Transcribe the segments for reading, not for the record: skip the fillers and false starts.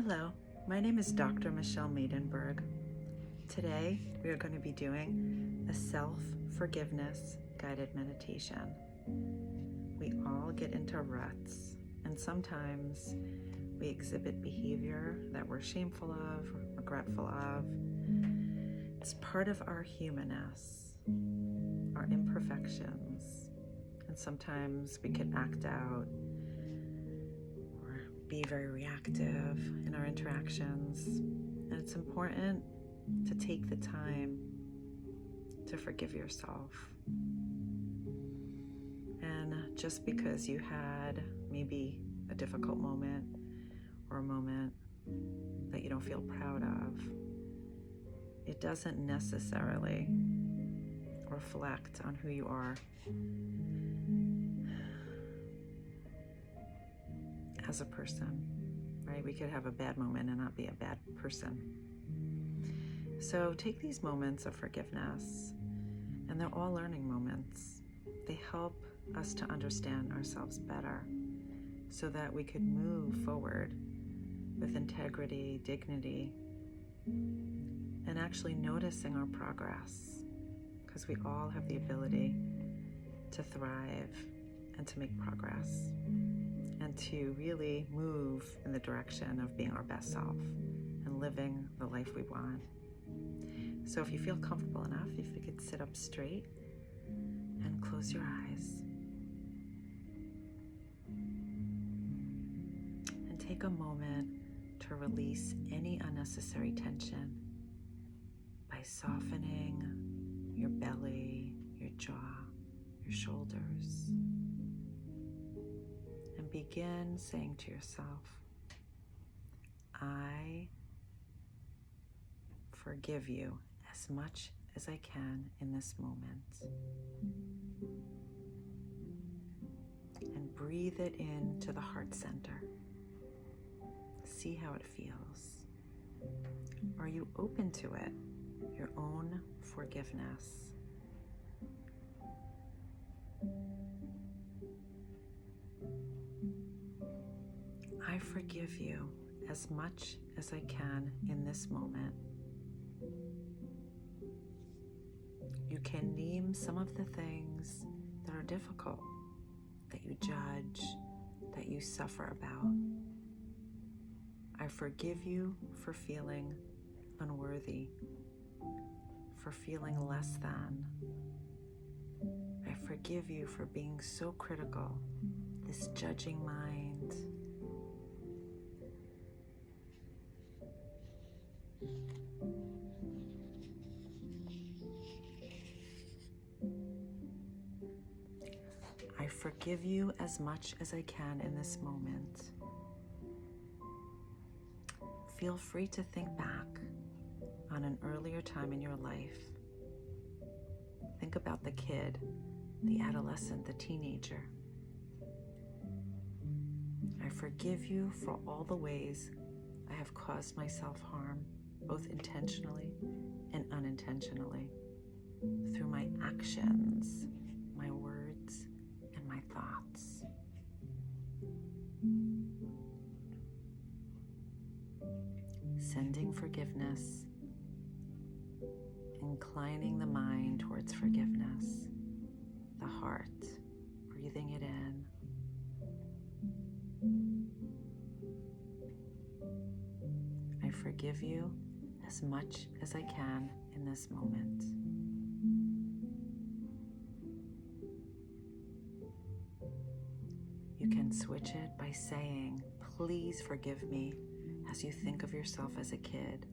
Hello, my name is Dr. Michelle Maidenberg. Today we are going to be doing a self-forgiveness guided meditation. We all get into ruts, and sometimes we exhibit behavior that we're shameful of, regretful of. It's part of our humanness, our imperfections, and sometimes we could act out or be very reactive in our interactions. And it's important to take the time to forgive yourself. And just because you had maybe a difficult moment or a moment that you don't feel proud of, it doesn't necessarily reflect on who you are as a person, right? We could have a bad moment and not be a bad person. So take these moments of forgiveness, and they're all learning moments. They help us to understand ourselves better so that we could move forward with integrity, dignity, and actually noticing our progress, because we all have the ability to thrive and to make progress and to really move in the direction of being our best self and living the life we want. So if you feel comfortable enough, if you could sit up straight and close your eyes and take a moment to release any unnecessary tension by softening your belly, your jaw, your shoulders, and begin saying to yourself, I forgive you as much as I can in this moment. And breathe it into the heart center. See how it feels. Are you open to it, your own forgiveness? I forgive you as much as I can in this moment. You can name some of the things that are difficult, that you judge, that you suffer about. I forgive you for feeling unworthy, for feeling less than. I forgive you for being so critical, this judging mind. I forgive you as much as I can in this moment. Feel free to think back on an earlier time in your life. Think about the kid, the adolescent, the teenager. I forgive you for all the ways I have caused myself harm, both intentionally and unintentionally, through my actions, my words, and my thoughts. Sending forgiveness, inclining the mind towards forgiveness, the heart, breathing it in. I forgive you as much as I can in this moment. You can switch it by saying, please forgive me, as you think of yourself as a kid.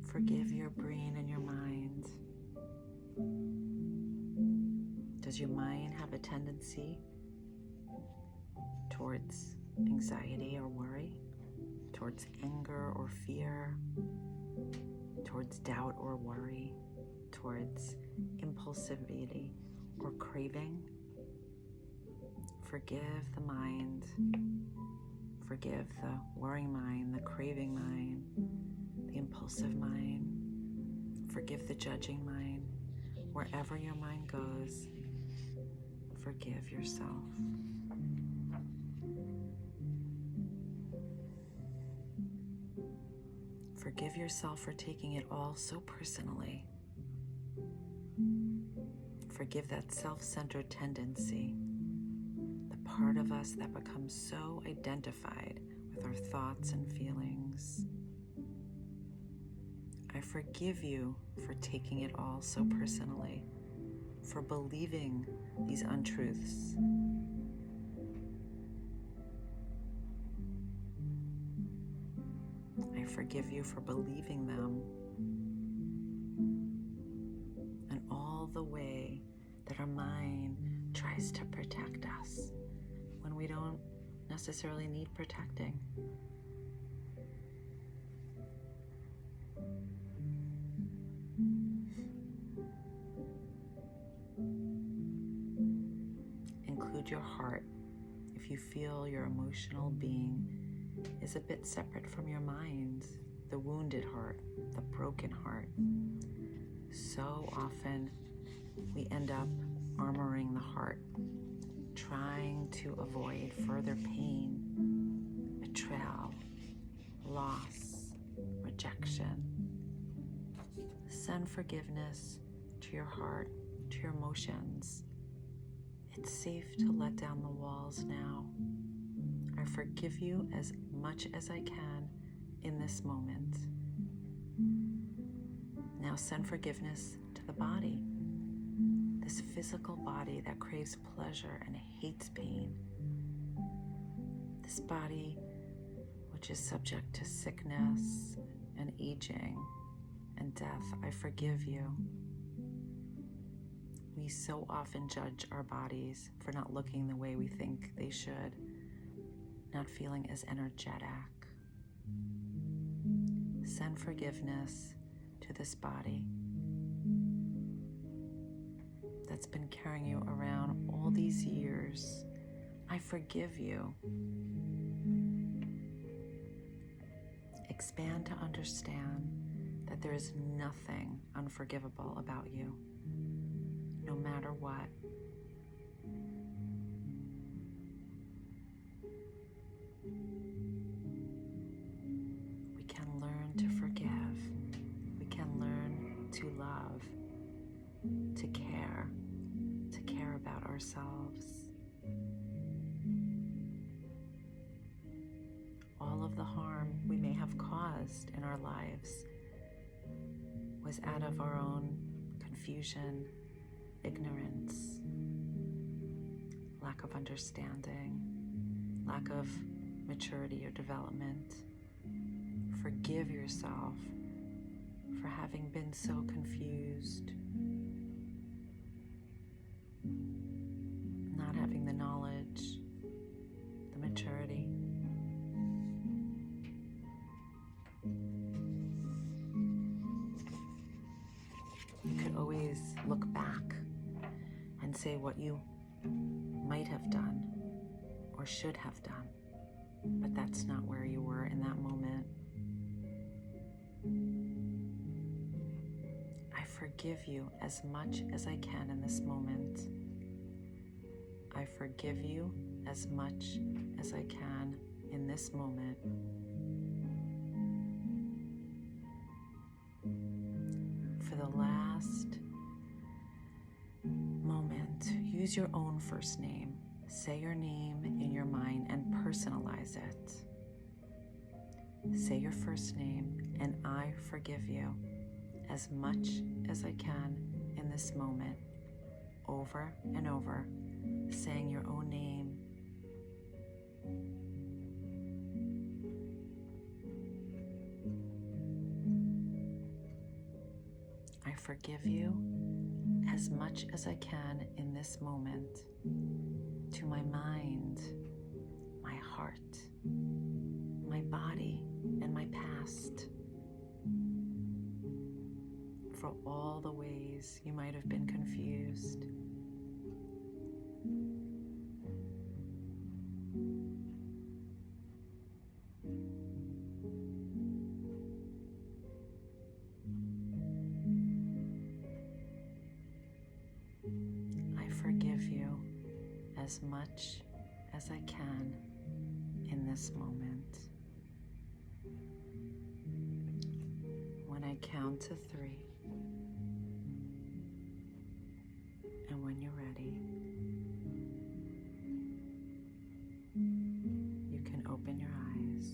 Forgive your brain and your mind. Does your mind have a tendency towards anxiety or worry, towards anger or fear, towards doubt or worry, towards impulsivity or craving? Forgive the mind. Forgive the worrying mind, the craving mind, the impulsive mind. Forgive the judging mind. Wherever your mind goes, forgive yourself. Forgive yourself for taking it all so personally. Forgive that self-centered tendency, the part of us that becomes so identified with our thoughts and feelings. I forgive you for taking it all so personally, for believing these untruths. I forgive you for believing them and all the way that our mind tries to protect us when we don't necessarily need protecting. Include your heart if you feel your emotional being is a bit separate from your mind, the wounded heart, the broken heart. So often we end up armoring the heart, trying to avoid further pain, betrayal, loss, rejection. Send forgiveness to your heart, to your emotions. It's safe to let down the walls now. I forgive you as much as I can in this moment. Now send forgiveness to the body, this physical body that craves pleasure and hates pain. This body which is subject to sickness and aging and death. I forgive you. We so often judge our bodies for not looking the way we think they should, not feeling as energetic. Send forgiveness to this body that's been carrying you around all these years. I forgive you. Expand to understand that there is nothing unforgivable about you, no matter what. We can learn to forgive. We can learn to love, to care about ourselves. All of the harm we may have caused in our lives was out of our own confusion, ignorance, lack of understanding, lack of maturity or development. Forgive yourself for having been so confused, not having the knowledge, the maturity. You could always look back and say what you might have done or should have done, but that's not where you were in that moment. I forgive you as much as I can in this moment. I forgive you as much as I can in this moment. For the last moment, use your own first name. Say your name in your mind and personalize it. Say your first name and I forgive you as much as I can in this moment, over and over, saying your own name. I forgive you as much as I can in this moment, to my mind, my heart, my body, and my past, for all the ways you might have been confused. as much as I can in this moment. When I count to 3, and when you're ready, you can open your eyes.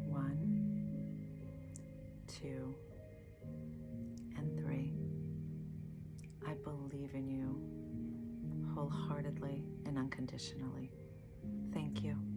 1, 2, and 3. I believe in you wholeheartedly and unconditionally. Thank you.